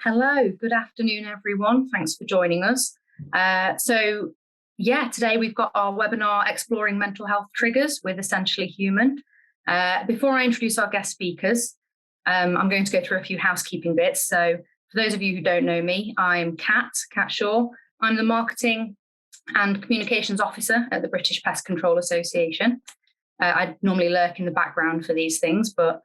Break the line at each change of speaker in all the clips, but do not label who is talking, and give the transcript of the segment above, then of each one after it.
Hello, good afternoon, everyone. Thanks for joining us. Today we've got our webinar, Exploring Mental Health Triggers with Essentially Human. Before I introduce our guest speakers, I'm going to go through a few housekeeping bits. So for those of you who don't know me, I'm Kat Shaw. I'm the Marketing and Communications Officer at the British Pest Control Association. I normally lurk in the background for these things, but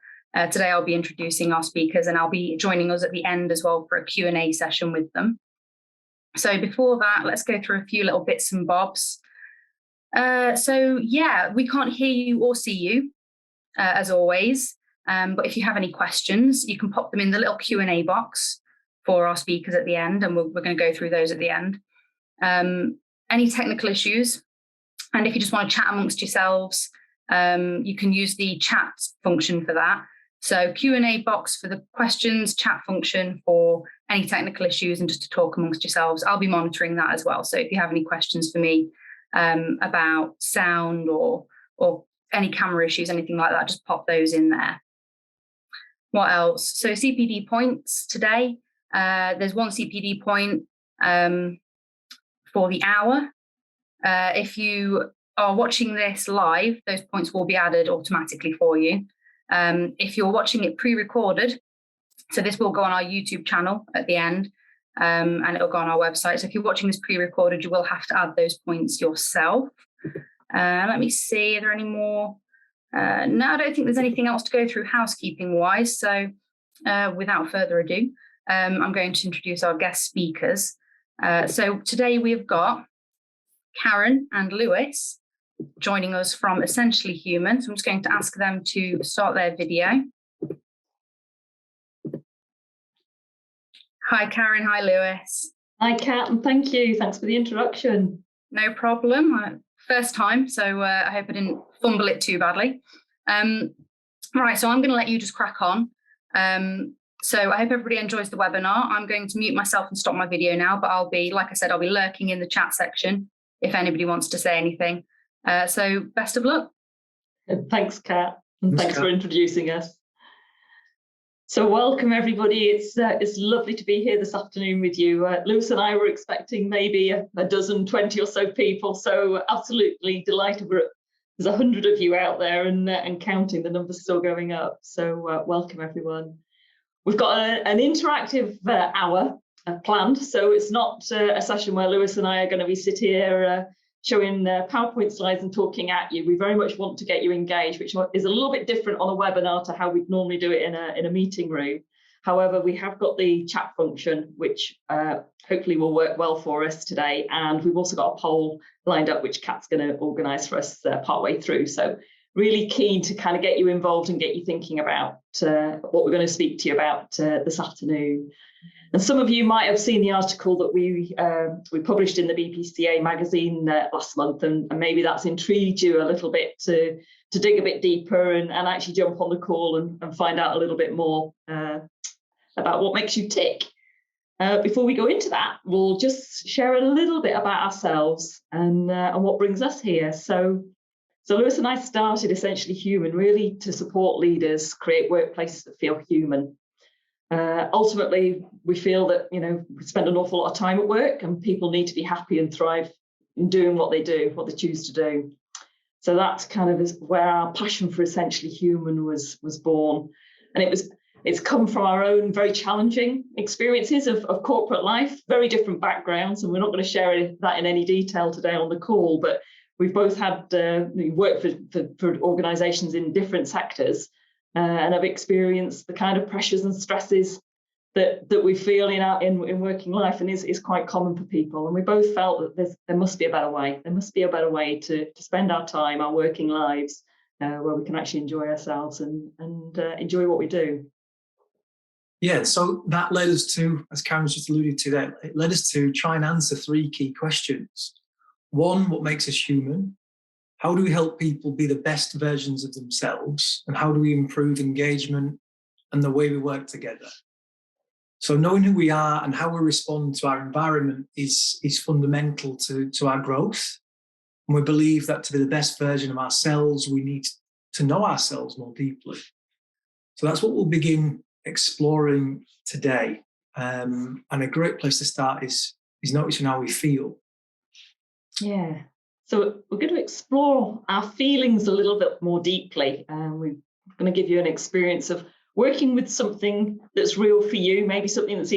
today I'll be introducing our speakers and I'll be joining us at the end as well for a Q&A session with them. So before that, let's go through a few little bits and bobs. We can't hear you or see you, as always. But if you have any questions, you can pop them in the little Q&A box for our speakers at the end, and we're going to go through those at the end. Any technical issues, and if you just want to chat amongst yourselves, you can use the chat function for that. So Q&A box for the questions, chat function for any technical issues and just to talk amongst yourselves. I'll be monitoring that as well. So if you have any questions for me about sound or any camera issues, anything like that, just pop those in there. What else? So CPD points today. There's one CPD point for the hour. If you are watching this live, those points will be added automatically for you. If you're watching it pre-recorded, so this will go on our YouTube channel at the end, and it'll go on our website. So if you're watching this pre-recorded, you will have to add those points yourself. Let me see, are there any more? No, I don't think there's anything else to go through housekeeping-wise. So without further ado, I'm going to introduce our guest speakers. So today we've got Karen and Lewis joining us from Essentially Human. So I'm just going to ask them to start their video. Hi, Karen. Hi, Lewis.
Hi, Kat, and thank you. Thanks for the introduction.
No problem. First time, so I hope I didn't fumble it too badly. Right, so I'm going to let you just crack on. So I hope everybody enjoys the webinar. I'm going to mute myself and stop my video now, but I'll be, like I said, I'll be lurking in the chat section if anybody wants to say anything. So best of luck.
Thanks, Kat, and thanks for introducing us. So welcome, everybody. It's lovely to be here this afternoon with you. Lewis and I were expecting maybe a dozen, 20 or so people, so absolutely delighted. There's 100 of you out there and counting. The number's still going up. So welcome, everyone. We've got an interactive hour planned, so it's not a session where Lewis and I are going to be sit here showing PowerPoint slides and talking at you. We very much want to get you engaged, which is a little bit different on a webinar to how we'd normally do it in a meeting room. However, we have got the chat function, which hopefully will work well for us today. And we've also got a poll lined up, which Kat's going to organise for us partway through. So really keen to kind of get you involved and get you thinking about what we're going to speak to you about this afternoon. And some of you might have seen the article that we published in the BPCA magazine last month, and maybe that's intrigued you a little bit to dig a bit deeper and actually jump on the call and find out a little bit more about what makes you tick. Before we go into that, we'll just share a little bit about ourselves and what brings us here. So Lewis and I started Essentially Human really to support leaders create workplaces that feel human. Ultimately, we feel that we spend an awful lot of time at work, and people need to be happy and thrive in doing what they do, what they choose to do. So that's kind of where our passion for Essentially Human was born, and it's come from our own very challenging experiences of corporate life, very different backgrounds, and we're not going to share that in any detail today on the call. But we've both had worked for organisations in different sectors. And I've experienced the kind of pressures and stresses that we feel in working life, and is quite common for people. And we both felt that there must be a better way. There must be a better way to spend our time, our working lives, where we can actually enjoy ourselves and enjoy what we do.
Yeah, so that led us to, as Karen's just alluded to there, it led us to try and answer three key questions. One, what makes us human? How do we help people be the best versions of themselves? And how do we improve engagement and the way we work together? So knowing who we are and how we respond to our environment is fundamental to our growth. And we believe that to be the best version of ourselves, we need to know ourselves more deeply. So that's what we'll begin exploring today. And a great place to start is noticing how we feel.
Yeah. So we're going to explore our feelings a little bit more deeply. We're going to give you an experience of working with something that's real for you, maybe something that's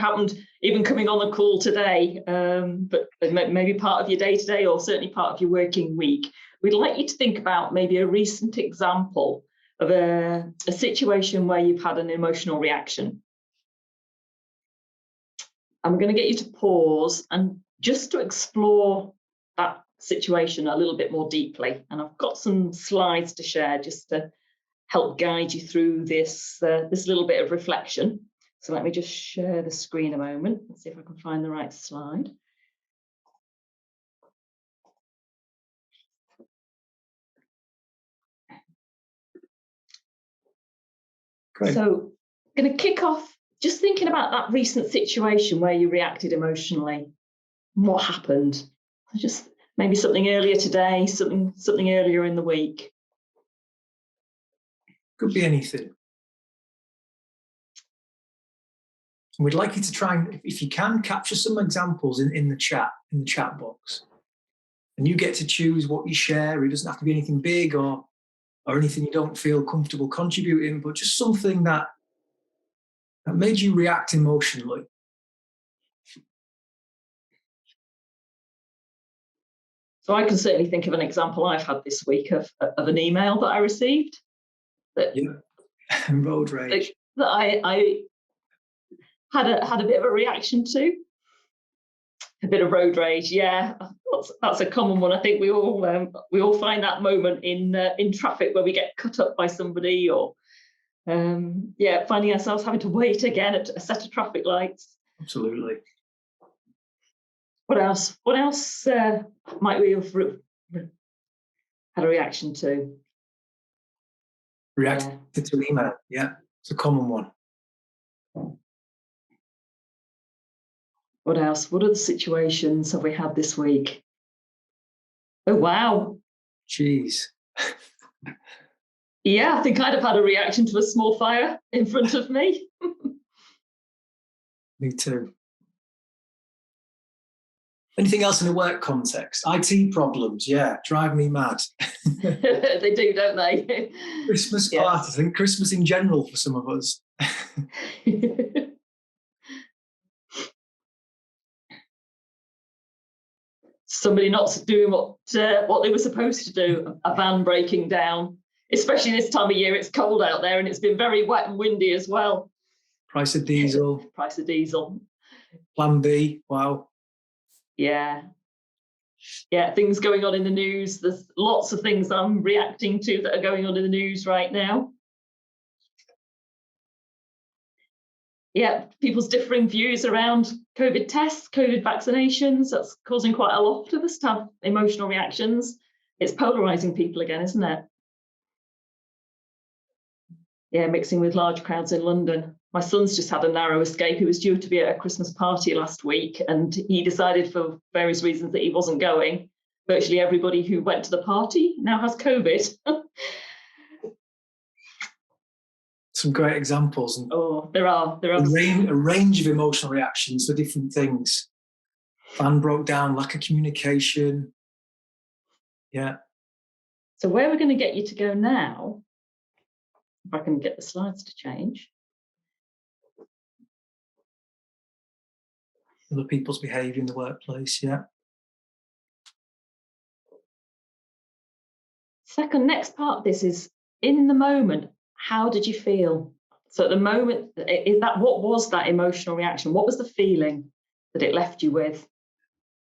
happened even coming on the call today, but maybe part of your day-to-day or certainly part of your working week. We'd like you to think about maybe a recent example of a situation where you've had an emotional reaction. I'm going to get you to pause and just to explore that situation a little bit more deeply. And I've got some slides to share just to help guide you through this little bit of reflection. So let me just share the screen a moment and see if I can find the right slide. Great. So I'm going to kick off just thinking about that recent situation where you reacted emotionally. What happened? Just maybe something earlier today, something earlier in the week.
Could be anything. We'd like you to try and, if you can, capture some examples in the chat box. And you get to choose what you share. It doesn't have to be anything big or anything you don't feel comfortable contributing, but just something that made you react emotionally.
So I can certainly think of an example I've had this week of an email that I received.
Road rage.
That I had a bit of a reaction to. A bit of road rage, yeah. That's a common one. I think we all find that moment in traffic where we get cut up by somebody, or finding ourselves having to wait again at a set of traffic lights.
Absolutely.
What else? Might we have had a reaction to?
Reacted to an email. Yeah, it's a common one.
What else? What other situations have we had this week? Oh, wow.
Jeez.
Yeah, I think I'd have had a reaction to a small fire in front of me.
Me too. Anything else in a work context? IT problems, yeah, drive me mad.
They do, don't they?
Christmas parties, I think Christmas in general for some of us.
Somebody not doing what they were supposed to do, a van breaking down, especially this time of year. It's cold out there and it's been very wet and windy as well.
Price of diesel. Plan B, wow.
Yeah, things going on in the news. There's lots of things I'm reacting to that are going on in the news right now. Yeah, people's differing views around COVID tests, COVID vaccinations. That's causing quite a lot of us to have emotional reactions. It's polarizing people again, isn't it? Yeah, mixing with large crowds in London. My son's just had a narrow escape. He was due to be at a Christmas party last week, and he decided for various reasons that he wasn't going. Virtually everybody who went to the party now has COVID.
Some great examples. And
there are
a range of emotional reactions for different things. Van broke down, lack of communication. Yeah.
So where we're going to get you to go now, if I can get the slides to change.
Other people's behaviour in the workplace, yeah. Next part of this is, in the moment, how did you feel? So at the moment, what was that emotional reaction? What was the feeling that it left you with?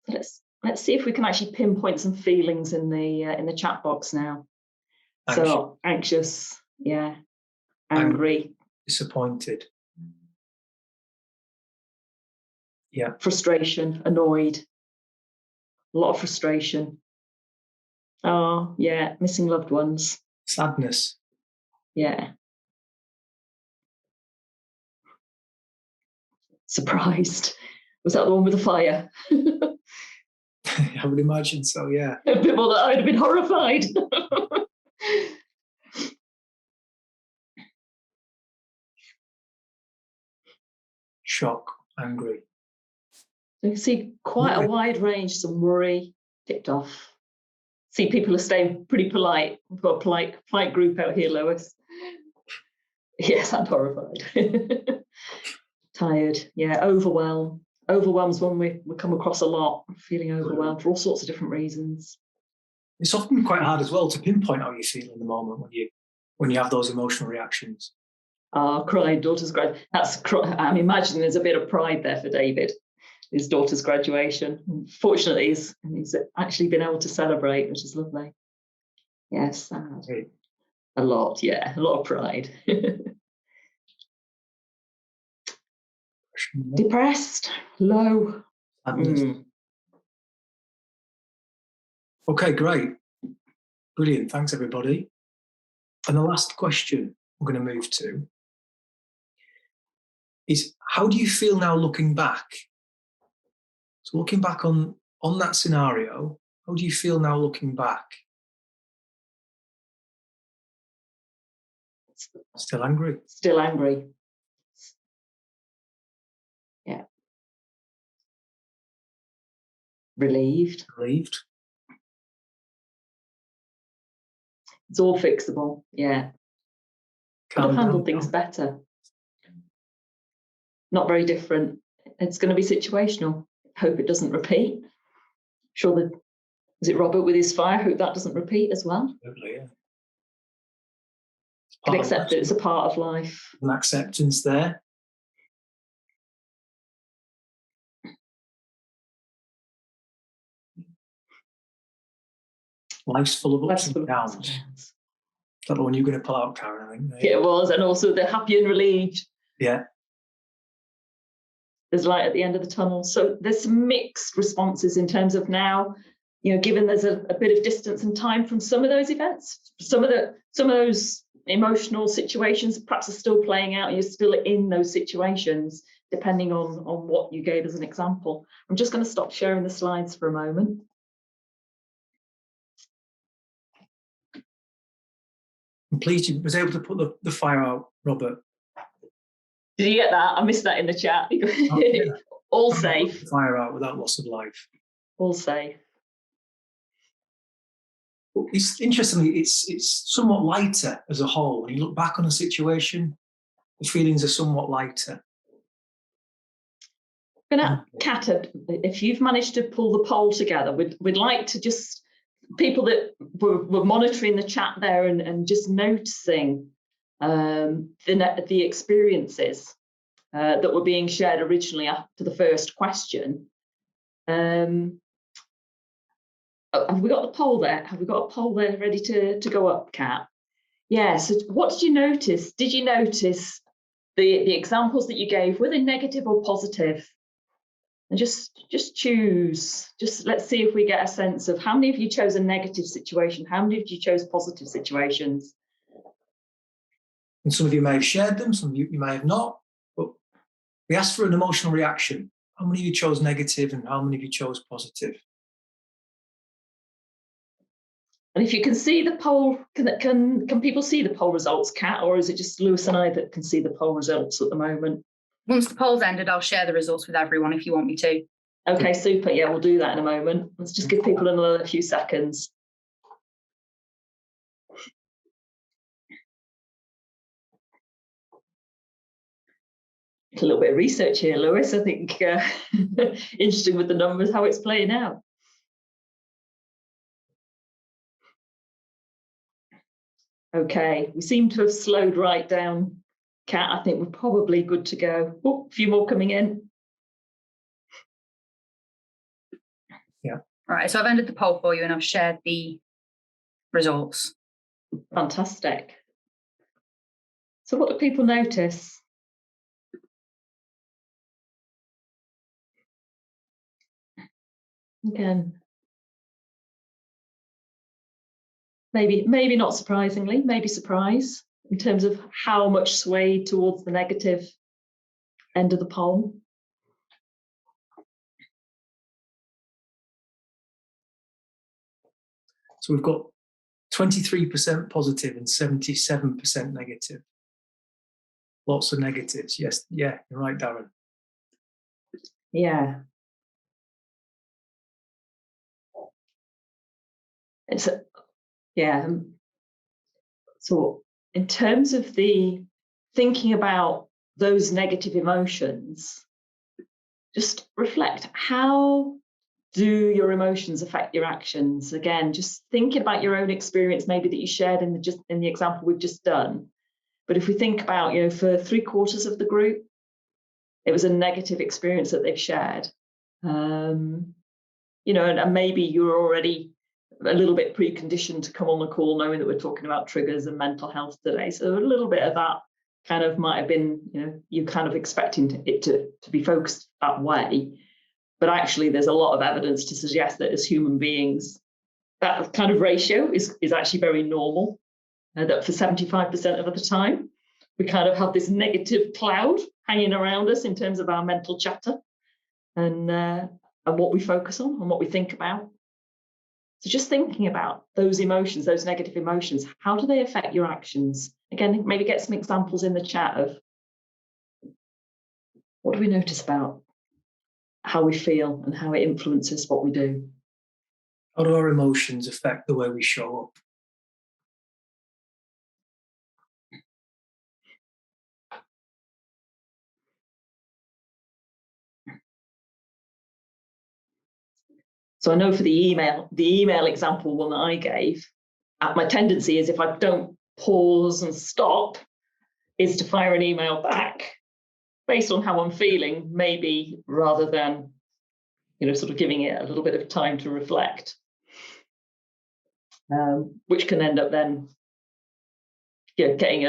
So let's see if we can actually pinpoint some feelings in the chat box now. So anxious, yeah, angry, disappointed, yeah,
frustration, annoyed, a lot of frustration. Oh yeah, missing loved ones,
sadness,
yeah. Surprised. Was that the one with the fire?
I would imagine so, yeah.
People that I'd have been horrified.
shock, angry.
You can see quite a wide range, some worry, ticked off. See, people are staying pretty polite. We've got a polite group out here, Lois. Yes, I'm horrified. Tired, yeah, overwhelmed. Overwhelm's one we come across a lot, feeling overwhelmed for all sorts of different reasons.
It's often quite hard as well to pinpoint how you feel in the moment when you have those emotional reactions.
Cried, daughter's grad. I'm imagining there's a bit of pride there for David. His daughter's graduation. Fortunately, he's actually been able to celebrate, which is lovely. Yes, sad.
Right.
A lot of pride. Depressed, low.
Okay, great. Brilliant. Thanks, everybody. And the last question I'm going to move to is, how do you feel now looking back? So looking back on that scenario, how do you feel now looking back? Still angry?
Still angry. Yeah. Relieved.
Relieved?
It's all fixable. Yeah. Could have handled things better. Not very different. It's going to be situational. Hope it doesn't repeat. Sure that, is it Robert with his fire? Hope that doesn't repeat as well.
Absolutely, yeah.
Can accept that it's a part of life.
An acceptance there. Life's full of ups and downs. Is that the one you're going to pull out, Karen? I think.
Yeah, it was, and also the happy and relieved.
Yeah.
There's light at the end of the tunnel. So there's some mixed responses in terms of now, given there's a bit of distance and time from some of those events, some of those emotional situations perhaps are still playing out. You're still in those situations, depending on what you gave as an example. I'm just going to stop sharing the slides for a moment.
I'm pleased you was able to put the fire out, Robert.
Did you get that? I missed that in the chat.
Oh, yeah.
All safe.
Fire out without loss of life.
All safe.
It's interestingly, it's somewhat lighter as a whole. When you look back on a situation, the feelings are somewhat lighter.
Kat, if you've managed to pull the poll together, we'd like to just, people that were monitoring the chat there and just noticing the experiences that were being shared originally after the first question. Have we got the poll there? Have we got a poll there ready to go up, Kat? Yeah, so what did you notice? Did you notice the examples that you gave? Were they negative or positive? And just choose. Let's see if we get a sense of how many of you chose a negative situation, how many of you chose positive situations.
And some of you may have shared them, some of you may have not, but we asked for an emotional reaction. How many of you chose negative and how many of you chose positive?
And if you can see the poll, can people see the poll results, Kat, or is it just Lewis and I that can see the poll results at the moment?
Once the poll's ended, I'll share the results with everyone if you want me to.
Okay, super. Yeah, we'll do that in a moment. Let's just give people another few seconds. A little bit of research here, Lewis. I think interesting with the numbers, how it's playing out. Okay, we seem to have slowed right down, Kat. I think we're probably good to go. Oh, a few more coming in.
Yeah.
All right, so I've ended the poll for you and I've shared the results.
Fantastic. So what do people notice? Again, maybe not surprisingly, maybe surprise in terms of how much swayed towards the negative end of the poll.
So we've got 23% positive and 77% negative. Lots of negatives. Yes, yeah, you're right, Darren.
Yeah. So in terms of the thinking about those negative emotions, just reflect, how do your emotions affect your actions? Again, just thinking about your own experience, maybe that you shared in the example we've just done. But if we think about, for 3/4 of the group, it was a negative experience that they've shared. And maybe you're already a little bit preconditioned to come on the call knowing that we're talking about triggers and mental health today. So a little bit of that kind of might have been, you kind of expecting it to be focused that way. But actually, there's a lot of evidence to suggest that as human beings, that kind of ratio is actually very normal. That for 75% of the time, we kind of have this negative cloud hanging around us in terms of our mental chatter and what we focus on and what we think about. So just thinking about those emotions, those negative emotions, how do they affect your actions? Again, maybe get some examples in the chat of what do we notice about how we feel and how it influences what we do.
How do our emotions affect the way we show up?
So I know for the email example one that I gave, my tendency is, if I don't pause and stop, is to fire an email back based on how I'm feeling, maybe, rather than, sort of giving it a little bit of time to reflect, which can end up then getting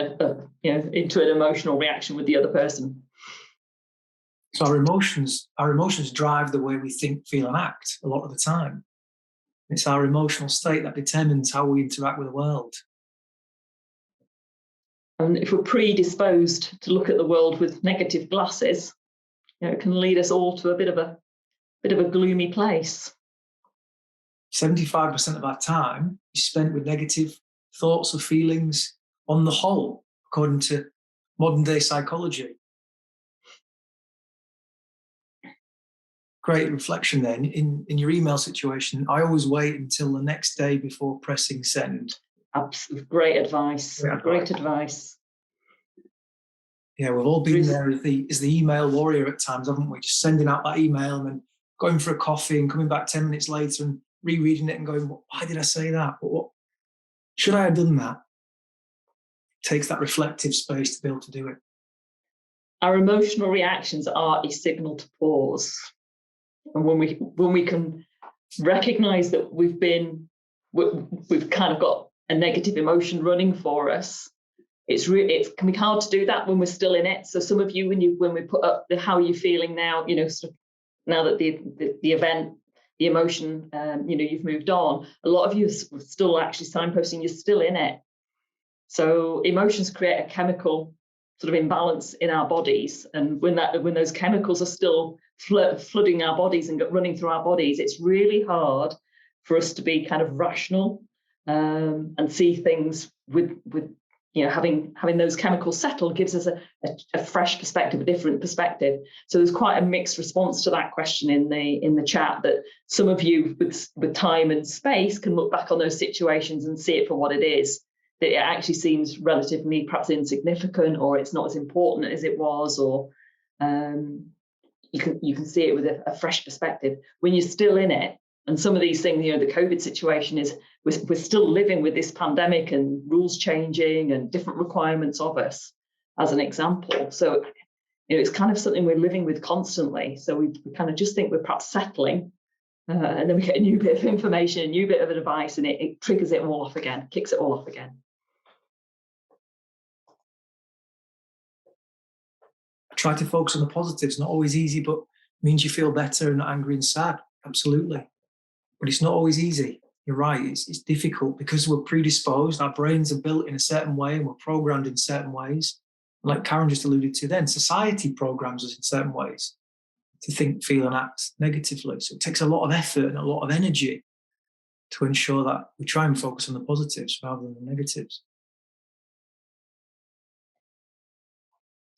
into an emotional reaction with the other person.
So our emotions drive the way we think, feel, and act a lot of the time. It's our emotional state that determines how we interact with the world.
And if we're predisposed to look at the world with negative glasses, it can lead us all to a bit of a gloomy place.
75% of our time is spent with negative thoughts or feelings on the whole, according to modern day psychology. Great reflection then. In your email situation, I always wait until the next day before pressing send.
Great advice. Great advice.
Yeah, we've all been there as the email warrior at times, haven't we? Just sending out that email and then going for a coffee and coming back 10 minutes later and rereading it and going, why did I say that? What should I have done that? It takes that reflective space to be able to do it.
Our emotional reactions are a signal to pause. And when we can recognize that we've kind of got a negative emotion running for us, it can be hard to do that when we're still in it. So some of you, when we put up how are you feeling now, sort of now that the event, the emotion, you've moved on, a lot of you are still actually signposting you're still in it. So emotions create a chemical sort of imbalance in our bodies, and when those chemicals are still flooding our bodies and running through our bodies, it's really hard for us to be kind of rational and see things with having those chemicals settle gives us a fresh perspective, a different perspective. So there's quite a mixed response to that question in the chat, that some of you with time and space can look back on those situations and see it for what it is, that it actually seems relatively perhaps insignificant, or it's not as important as it was, or you can see it with a fresh perspective. When you're still in it, and some of these things, the COVID situation is, we're still living with this pandemic and rules changing and different requirements of us, as an example. So it's kind of something we're living with constantly. So we kind of just think we're perhaps settling, and then we get a new bit of information, a new bit of advice, and it triggers it all off again, kicks it all off again.
Try to focus on the positives. Not always easy, but means you feel better and not angry and sad. Absolutely. But it's not always easy. You're right. It's difficult because we're predisposed. Our brains are built in a certain way and we're programmed in certain ways. Like Karen just alluded to then, society programs us in certain ways to think, feel, and act negatively. So it takes a lot of effort and a lot of energy to ensure that we try and focus on the positives rather than the negatives.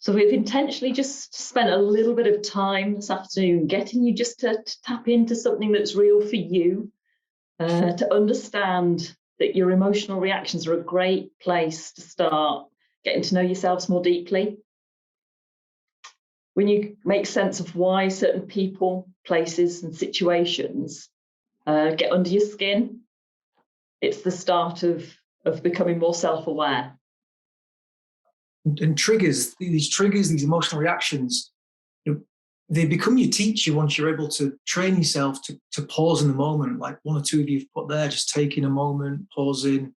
So we've intentionally just spent a little bit of time this afternoon getting you just to tap into something that's real for you, to understand that your emotional reactions are a great place to start getting to know yourselves more deeply. When you make sense of why certain people, places, and situations get under your skin, it's the start of becoming more self-aware.
And these emotional reactions, they become your teacher once you're able to train yourself to pause in the moment, like one or two of you have put there, just taking a moment, pausing.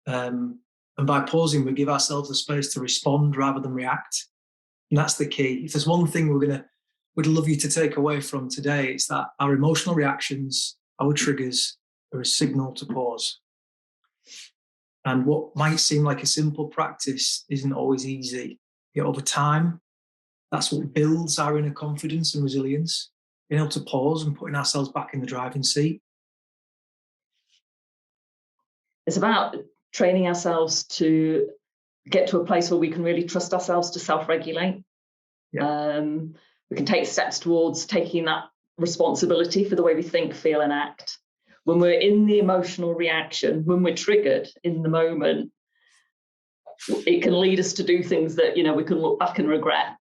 And by pausing, we give ourselves the space to respond rather than react. And that's the key. If there's one thing we'd love you to take away from today, it's that our emotional reactions, our triggers, are a signal to pause. And what might seem like a simple practice isn't always easy. Yet over time, that's what builds our inner confidence and resilience, being able to pause and putting ourselves back in the driving seat.
It's about training ourselves to get to a place where we can really trust ourselves to self-regulate.
Yeah.
We can take steps towards taking that responsibility for the way we think, feel, and act. When we're in the emotional reaction, when we're triggered in the moment, it can lead us to do things that, we can look back and regret.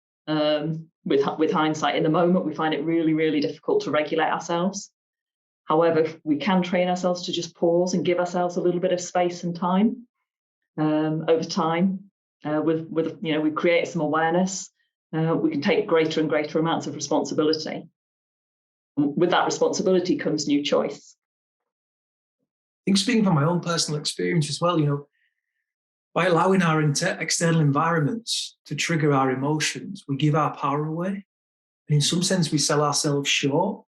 With hindsight, in the moment, we find it really, really difficult to regulate ourselves. However, we can train ourselves to just pause and give ourselves a little bit of space and time. Over time, we create some awareness. We can take greater and greater amounts of responsibility. With that responsibility comes new choice.
I think, speaking from my own personal experience as well, by allowing our external environments to trigger our emotions, we give our power away. And in some sense, we sell ourselves short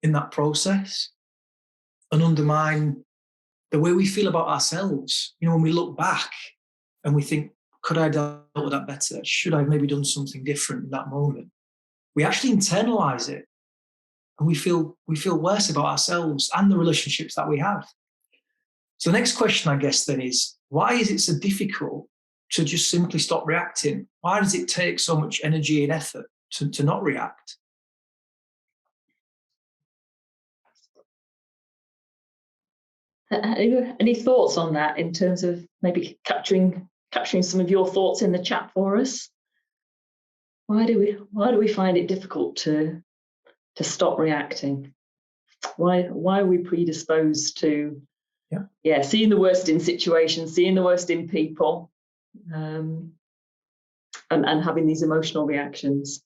in that process and undermine the way we feel about ourselves. When we look back and we think, could I have dealt with that better? Should I have maybe done something different in that moment? We actually internalize it and we feel worse about ourselves and the relationships that we have. So the next question, I guess, then is, why is it so difficult to just simply stop reacting? Why does it take so much energy and effort to not react?
Any thoughts on that in terms of maybe capturing some of your thoughts in the chat for us? Why do we find it difficult to stop reacting? Why are we predisposed to seeing the worst in situations, seeing the worst in people, and having these emotional reactions?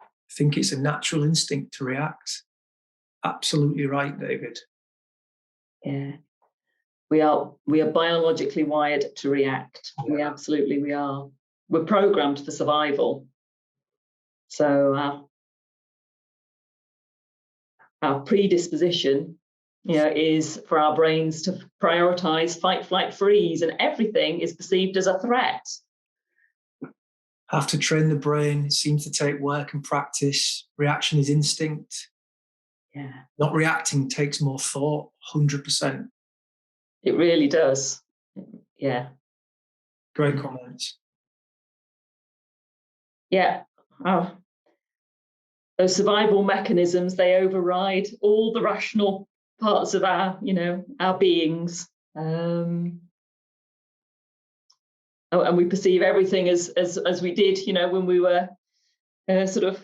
I think it's a natural instinct to react. Absolutely right, David.
Yeah, we are biologically wired to react.
Yeah.
We are. We're programmed for survival. So our predisposition, is for our brains to prioritize fight, flight, freeze, and everything is perceived as a threat.
Have to train the brain. It seems to take work and practice. Reaction is instinct.
Yeah.
Not reacting takes more thought, 100%.
It really does. Yeah.
Great comments.
Yeah. Oh. Those survival mechanisms, they override all the rational parts of our beings. And we perceive everything as we did, when we were sort of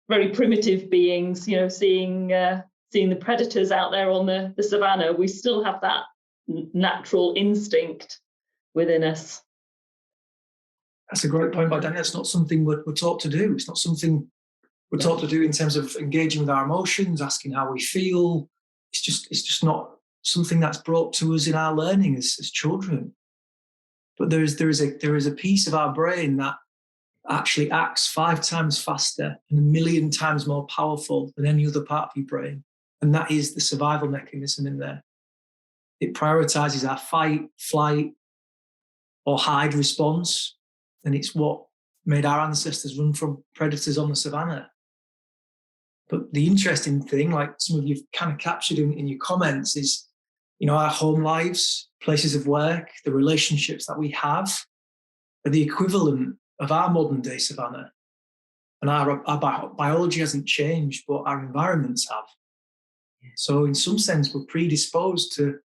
very primitive beings, seeing the predators out there on the savannah. We still have that natural instinct within us.
That's a great point by Danny. It's not something we're taught to do. It's not something we're taught to do in terms of engaging with our emotions, asking how we feel. It's just not something that's brought to us in our learning as children. But there is a piece of our brain that actually acts 5 times faster and 1,000,000 times more powerful than any other part of your brain. And that is the survival mechanism in there. It prioritizes our fight, flight, or hide response. And it's what made our ancestors run from predators on the savannah. But the interesting thing, like some of you've kind of captured in your comments, is, our home lives, places of work, the relationships that we have are the equivalent of our modern day savannah. And our biology hasn't changed, but our environments have. So in some sense, we're predisposed to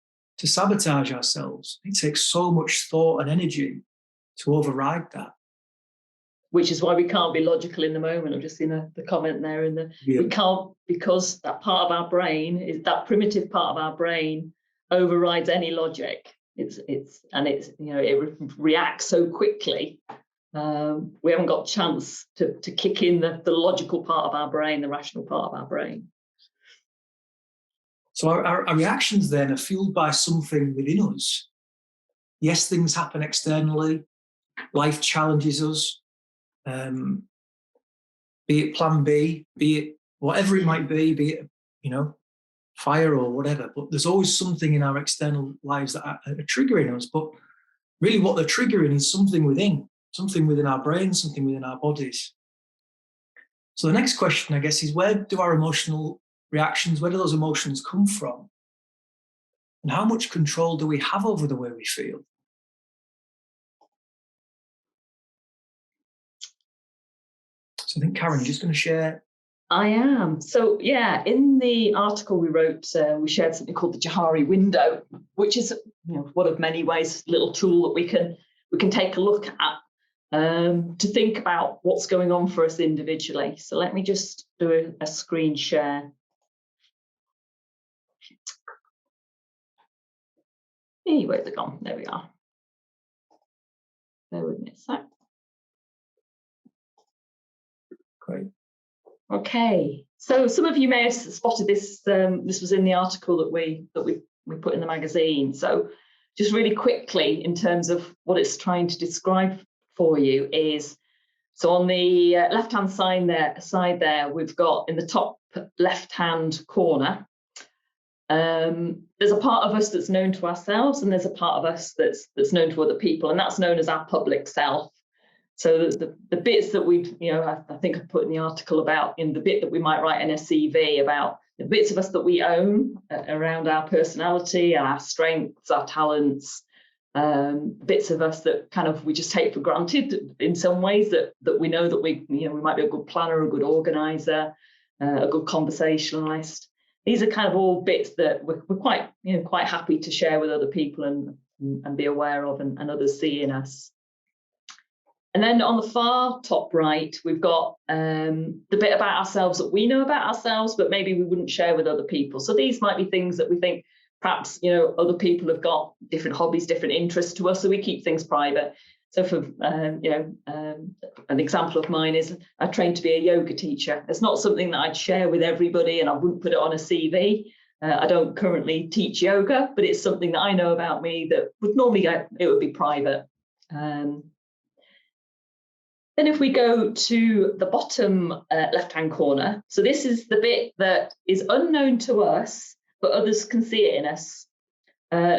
sabotage ourselves. It takes so much thought and energy to override that.
Which is why we can't be logical in the moment. I've just seen the comment there we can't, because that part of our brain is that primitive part of our brain overrides any logic. It reacts so quickly. We haven't got a chance to kick in the logical part of our brain, the rational part of our brain.
So our reactions then are fueled by something within us. Yes, things happen externally. Life challenges us. Be it plan B, be it whatever it might be it, fire or whatever. But there's always something in our external lives that are triggering us. But really what they're triggering is something within our brains, something within our bodies. So the next question, I guess, is where do our emotional reactions, where do those emotions come from? And how much control do we have over the way we feel? So I think, Karen, you're just going to share.
I am. So yeah, in the article we wrote, we shared something called the Johari Window, which is one of many ways, a little tool that we can take a look at to think about what's going on for us individually. So let me just do a screen share. Hey, where's it gone? There we are. Bear with me a sec.
Great.
Okay, so some of you may have spotted this. This was in the article that we put in the magazine. So just really quickly, in terms of what it's trying to describe for you, is so on the left-hand side there, we've got in the top left-hand corner. There's a part of us that's known to ourselves, and there's a part of us that's known to other people, and that's known as our public self. So the bits that we've, I think I put in the article about in the bit that we might write in a CV about the bits of us that we own around our personality, our strengths, our talents, bits of us that kind of we just take for granted in some ways that we know that we might be a good planner, a good organizer, a good conversationalist. These are kind of all bits that we're quite happy to share with other people and be aware of and others see in us. And then on the far top right, we've got the bit about ourselves that we know about ourselves, but maybe we wouldn't share with other people. So these might be things that we think perhaps other people have got different hobbies, different interests to us, so we keep things private. So for an example of mine is I trained to be a yoga teacher. It's not something that I'd share with everybody, and I wouldn't put it on a CV. I don't currently teach yoga, but it's something that I know about me that would normally it would be private. Then if we go to the bottom left-hand corner, so this is the bit that is unknown to us, but others can see it in us.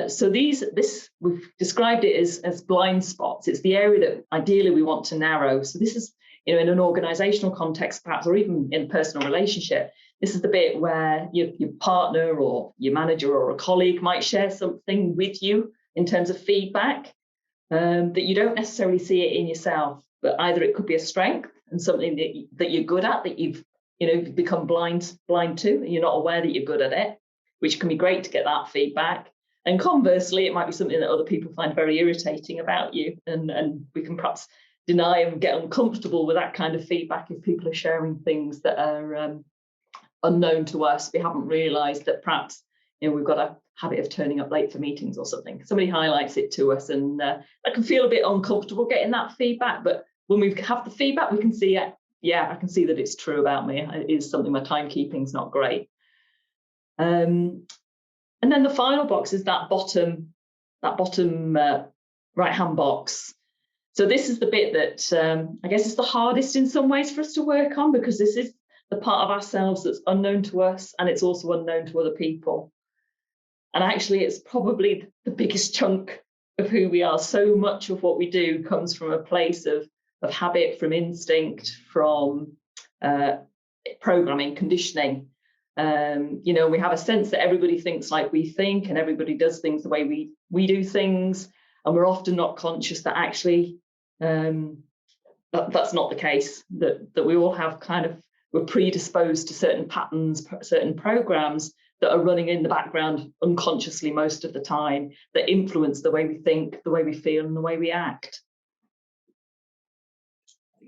So this we've described it as blind spots. It's the area that ideally we want to narrow. So this is, in an organizational context, perhaps, or even in a personal relationship, this is the bit where your partner or your manager or a colleague might share something with you in terms of feedback that you don't necessarily see it in yourself. But either it could be a strength and something that you're good at, that you've become blind to, and you're not aware that you're good at it, which can be great to get that feedback. And conversely, it might be something that other people find very irritating about you, and we can perhaps deny and get uncomfortable with that kind of feedback if people are sharing things that are unknown to us. We haven't realised that perhaps we've got a habit of turning up late for meetings or something. Somebody highlights it to us, and I can feel a bit uncomfortable getting that feedback, but when we have the feedback, we can see it. Yeah, I can see that it's true about me. It is something, my timekeeping's not great. And then the final box is that bottom right-hand box. So this is the bit that I guess is the hardest in some ways for us to work on, because this is the part of ourselves that's unknown to us, and it's also unknown to other people. And actually, it's probably the biggest chunk of who we are. So much of what we do comes from a place of habit, from instinct, from programming, conditioning. We have a sense that everybody thinks like we think, and everybody does things the way we do things, and we're often not conscious that actually that's not the case, that we all have we're predisposed to certain patterns, certain programs that are running in the background unconsciously most of the time, that influence the way we think, the way we feel, and the way we act.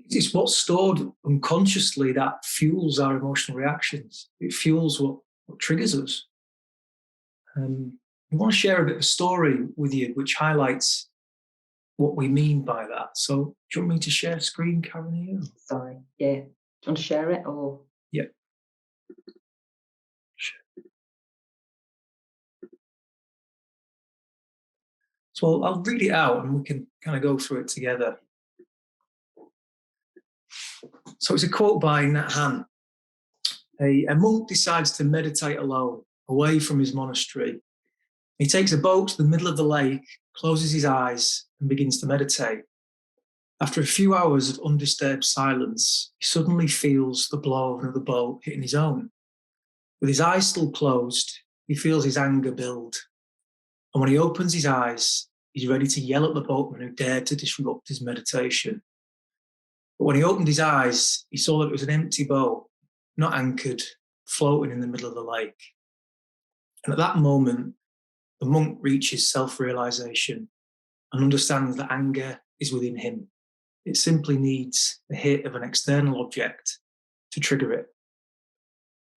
It's what's stored unconsciously that fuels our emotional reactions. It fuels what triggers us. I want to share a bit of a story with you which highlights what we mean by that. So do you want me to share screen, Karen? Here?
Sorry, yeah. Do you want to share it or?
Yeah. So I'll read it out and we can kind of go through it together. So it's a quote by Nat Han. A monk decides to meditate alone, away from his monastery. He takes a boat to the middle of the lake, closes his eyes, and begins to meditate. After a few hours of undisturbed silence, he suddenly feels the blow of another boat hitting his own. With his eyes still closed, he feels his anger build. And when he opens his eyes, he's ready to yell at the boatman who dared to disrupt his meditation. But when he opened his eyes, he saw that it was an empty boat, not anchored, floating in the middle of the lake. And at that moment, the monk reaches self-realization and understands that anger is within him. It simply needs the hit of an external object to trigger it.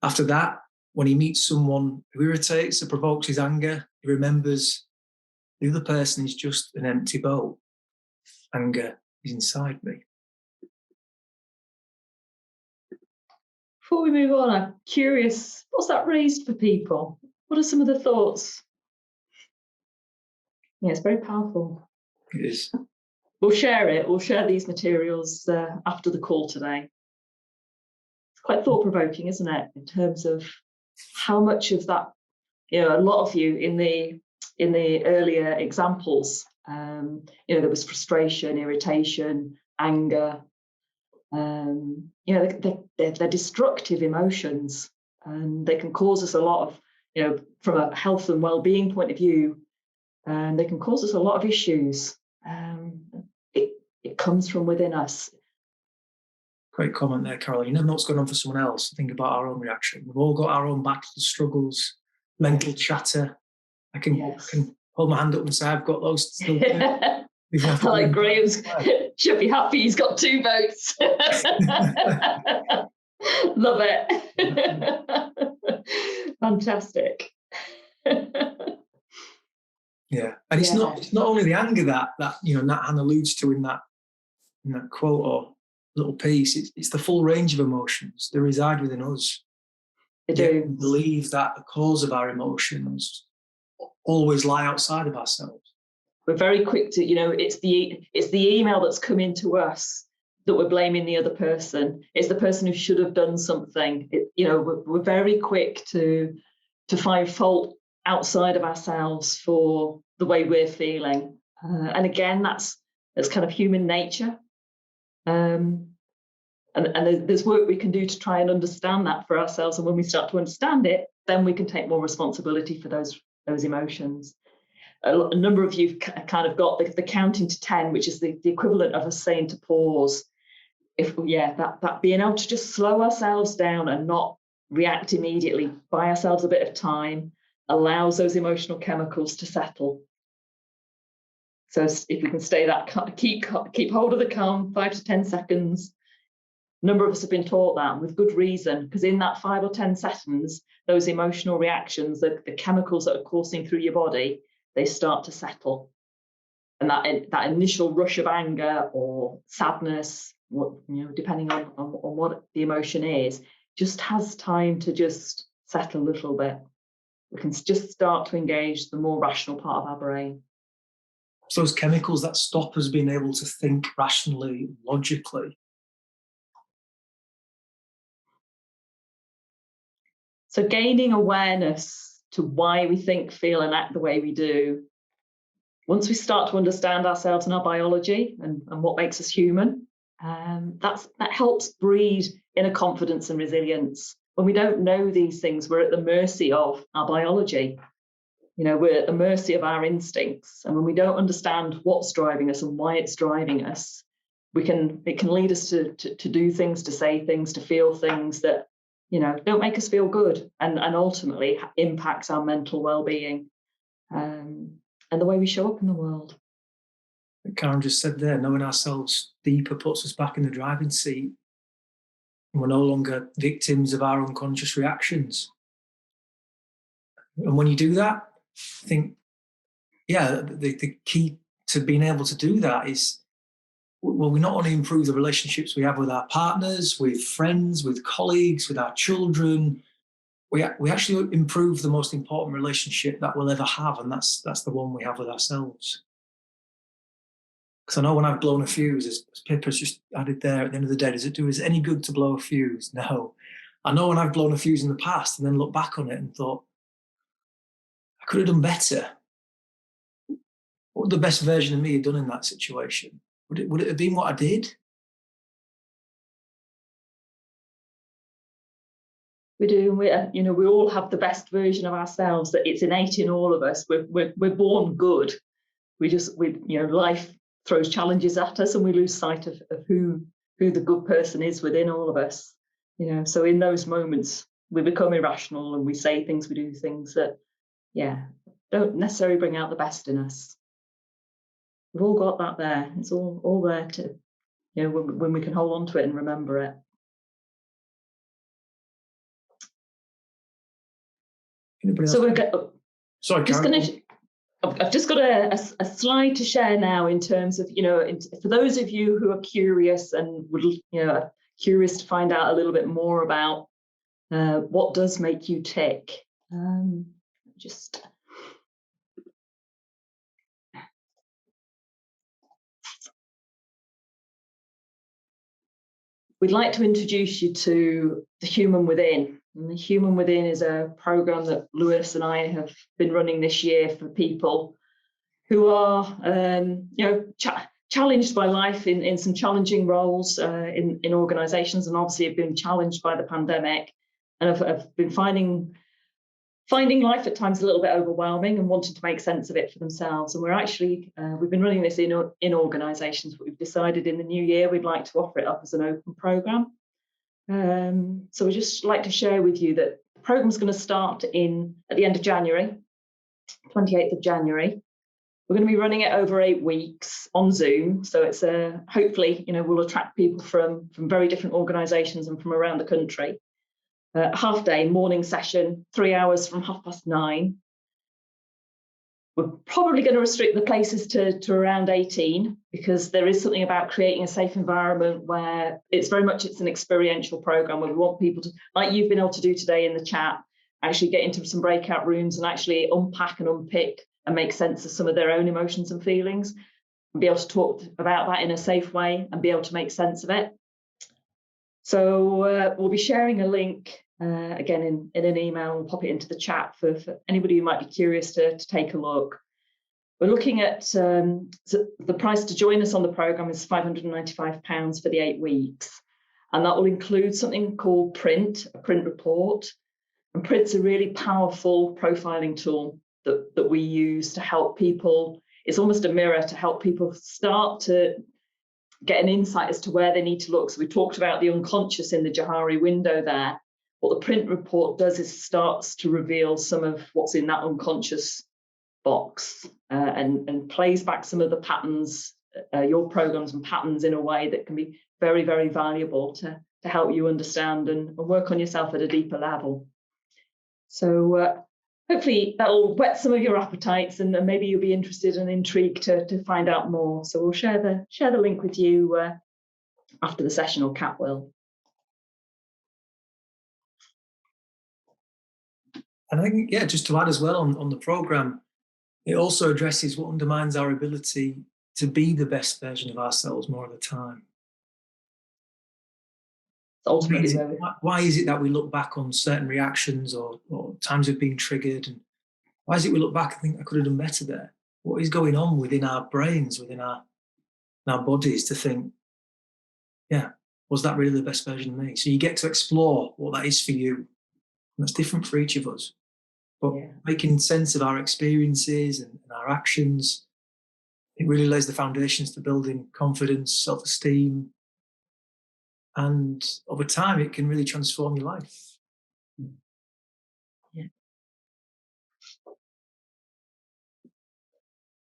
After that, when he meets someone who irritates or provokes his anger, he remembers the other person is just an empty boat. Anger is inside me.
Before we move on, I'm curious, what's that raised for people? What are some of the thoughts? Yeah, it's very powerful.
It is.
We'll share it. We'll share these materials after the call today. It's quite thought-provoking, isn't it? In terms of how much of that, a lot of you in the earlier examples, there was frustration, irritation, anger. They're destructive emotions, and they can cause us a lot of, from a health and well-being point of view, and they can cause us a lot of issues. It comes from within us.
Great comment there, Carol. You never know what's going on for someone else. Think about our own reaction. We've all got our own battles, struggles, mental chatter. I can hold my hand up and say I've got those still.
Like Graham's should be happy he's got 2 votes. Love it. Fantastic.
Yeah, and it's not only the anger that Nat Han alludes to in that quote or little piece. It's the full range of emotions that reside within us.
They do.
We believe that the cause of our emotions always lie outside of ourselves.
We're very quick to, it's the email that's come into us that we're blaming the other person. It's the person who should have done something. We're very quick to find fault outside of ourselves for the way we're feeling. And again, that's kind of human nature. And there's work we can do to try and understand that for ourselves. And when we start to understand it, then we can take more responsibility for those emotions. A number of you kind of got the counting to 10, which is the equivalent of us saying to pause. That being able to just slow ourselves down and not react immediately, buy ourselves a bit of time, allows those emotional chemicals to settle. So if we can stay keep hold of the calm, 5 to 10 seconds. A number of us have been taught that with good reason, because in that 5 or 10 seconds, those emotional reactions, the chemicals that are coursing through your body, they start to settle. And that initial rush of anger or sadness, depending on what the emotion is, just has time to just settle a little bit. We can just start to engage the more rational part of our brain.
So those chemicals that stop us being able to think rationally, logically.
So gaining awareness to why we think, feel, and act the way we do. Once we start to understand ourselves and our biology and what makes us human, that helps breed inner confidence and resilience. When we don't know these things, we're at the mercy of our biology. We're at the mercy of our instincts. And when we don't understand what's driving us and why it's driving us, it can lead us to do things, to say things, to feel things that, you know, don't make us feel good, and ultimately impacts our mental well-being, and the way we show up in the world.
Karen just said there, knowing ourselves deeper puts us back in the driving seat. And we're no longer victims of our unconscious reactions. And when you do that, I think, yeah, the key to being able to do that is, well, we not only improve the relationships we have with our partners, with friends, with colleagues, with our children, we actually improve the most important relationship that we'll ever have, and that's the one we have with ourselves. Because I know when I've blown a fuse, as Pippa's just added there at the end of the day, does it do us any good to blow a fuse? No. I know when I've blown a fuse in the past and then looked back on it and thought, I could have done better. What would the best version of me have done in that situation? Would it have been what I did?
We do. We all have the best version of ourselves, that it's innate in all of us. We're born good. Life throws challenges at us, and we lose sight of who the good person is within all of us. You know, so in those moments we become irrational, and we say things, we do things that, don't necessarily bring out the best in us. We've all got that there. It's all there to, when we can hold on to it and remember it. So we're I've just got a slide to share now in terms of, for those of you who are curious and would, curious to find out a little bit more about what does make you tick. We'd like to introduce you to the Human Within. And the Human Within is a program that Lewis and I have been running this year for people who are, challenged by life in some challenging roles in organisations, and obviously have been challenged by the pandemic, and have been finding life at times a little bit overwhelming and wanting to make sense of it for themselves. And we've been running this in organisations, but we've decided in the new year we'd like to offer it up as an open programme. So we'd just like to share with you that the programme's going to start at the end of January, 28th of January. We're going to be running it over 8 weeks on Zoom. So it's hopefully, we'll attract people from very different organisations and from around the country. Half day morning session, 3 hours from 9:30. We're probably going to restrict the places to around 18, because there is something about creating a safe environment where it's an experiential program, where we want people to, like you've been able to do today in the chat, actually get into some breakout rooms and actually unpack and unpick and make sense of some of their own emotions and feelings, and be able to talk about that in a safe way and be able to make sense of it. So we'll be sharing a link again in an email. We'll pop it into the chat for anybody who might be curious to take a look. We're looking at the price to join us on the programme is £595 for the 8 weeks, and that will include something called a print report. And print's a really powerful profiling tool that we use to help people. It's almost a mirror to help people start to get an insight as to where they need to look. So we talked about the unconscious in the Johari window there. What the print report does is starts to reveal some of what's in that unconscious box, and plays back some of the patterns, your programs and patterns, in a way that can be very, very valuable to help you understand and work on yourself at a deeper level. So hopefully that will whet some of your appetites, and maybe you'll be interested and intrigued to find out more. So we'll share the link with you after the session, or Kat will.
And I think, just to add as well on the programme, it also addresses what undermines our ability to be the best version of ourselves more of the time.
Ultimately,
why is it that we look back on certain reactions or times we've been triggered? And why is it we look back and think, I could have done better there? What is going on within our brains, within our bodies, to think, was that really the best version of me? So you get to explore what that is for you. And that's different for each of us. But making sense of our experiences and our actions it really lays the foundations to building confidence, self-esteem, and over time it can really transform your life.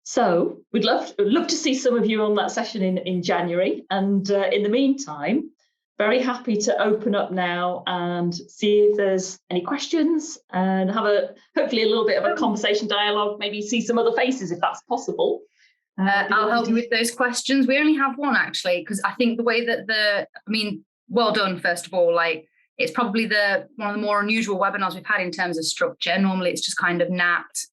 So we'd love to see some of you on that session in January. And in the meantime, very happy to open up now and see if there's any questions and have hopefully a little bit of a conversation dialogue, maybe see some other faces if that's possible.
I'll help you with those questions. We only have one actually, because I think the way that well done, first of all. Like, it's probably one of the more unusual webinars we've had in terms of structure. Normally it's just kind of napped,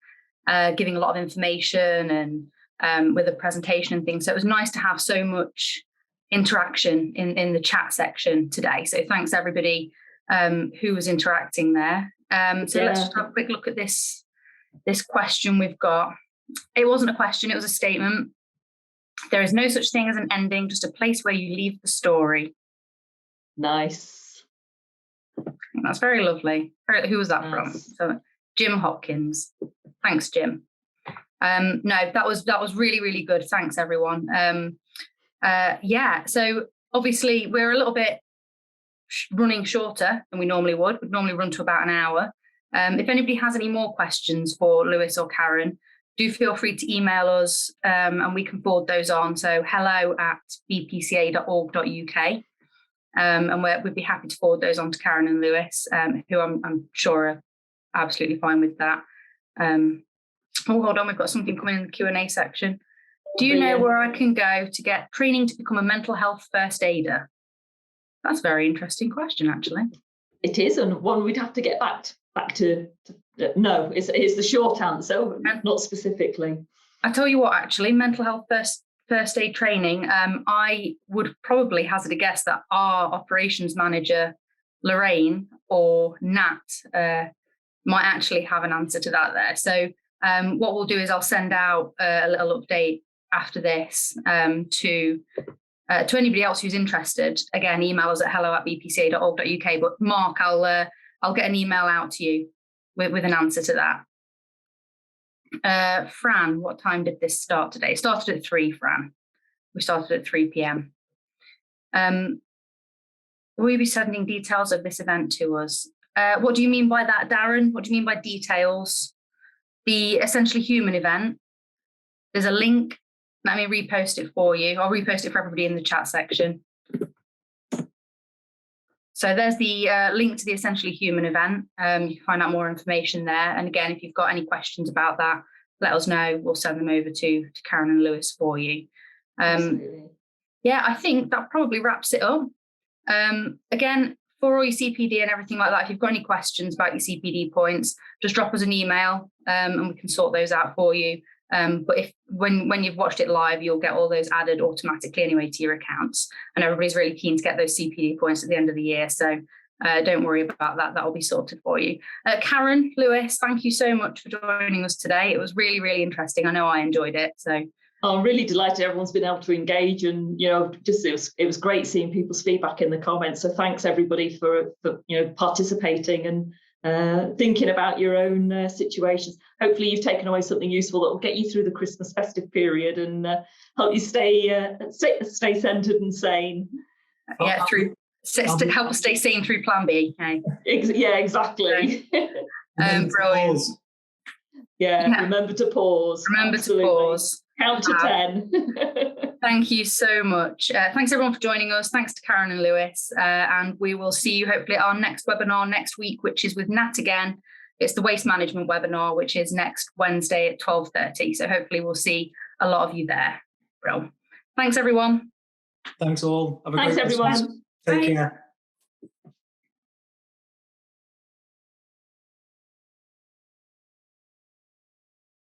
giving a lot of information and with a presentation and things. So it was nice to have so much interaction in the chat section today. So thanks everybody who was interacting there. Let's just have a quick look at this question we've got. It wasn't a question, it was a statement. There is no such thing as an ending, just a place where you leave the story.
Nice.
That's very lovely. Who was that from? So Jim Hopkins. Thanks, Jim. No, that was really, really good. Thanks, everyone. So obviously we're a little bit running shorter than we normally would. We'd normally run to about an hour. If anybody has any more questions for Lewis or Karen, do feel free to email us and we can forward those on. So hello@bpca.org.uk. And we'd be happy to forward those on to Karen and Lewis, who I'm sure are absolutely fine with that. Hold on, we've got something coming in the Q&A section. Do you know where I can go to get training to become a mental health first aider? That's a very interesting question, actually.
It is, and one we'd have to get back to. No, it's the short answer, not specifically.
I tell you what, actually, mental health first aid training, I would probably hazard a guess that our operations manager, Lorraine or Nat, might actually have an answer to that there. So what we'll do is I'll send out a little update after this to anybody else who's interested. Again, email us at hello@bpca.org.uk. But Mark, I'll get an email out to you with an answer to that. Fran, what time did this start today? It started at 3, Fran. We started at 3 p.m. Will you be sending details of this event to us? What do you mean by that, Darren? What do you mean by details? The Essentially Human event, there's a link. Let me repost it for you. I'll repost it for everybody in the chat section. So there's the link to the Essentially Human event. You can find out more information there. And again, if you've got any questions about that, let us know. We'll send them over to Karen and Lewis for you. I think that probably wraps it up. Again, for all your CPD and everything like that, if you've got any questions about your CPD points, just drop us an email and we can sort those out for you. But when you've watched it live, you'll get all those added automatically anyway to your accounts. And everybody's really keen to get those CPD points at the end of the year. So don't worry about that. That'll be sorted for you. Karen, Lewis, thank you so much for joining us today. It was really, really interesting. I know I enjoyed it. So
I'm really delighted everyone's been able to engage, and it was great seeing people's feedback in the comments. So thanks everybody for participating and thinking about your own situations. Hopefully you've taken away something useful that will get you through the Christmas festive period and help you stay centered and sane.
Yeah, help us stay sane through Plan B. Okay?
Yeah, exactly.
Brilliant.
Yeah, remember to pause.
Remember to pause.
Count to 10.
Thank you so much. Thanks everyone for joining us. Thanks to Karen and Lewis. And we will see you hopefully at our next webinar next week, which is with Nat again. It's the waste management webinar, which is next Wednesday at 12:30. So hopefully we'll see a lot of you there. Bro. Thanks everyone.
Thanks all.
Thanks everyone.
Take care.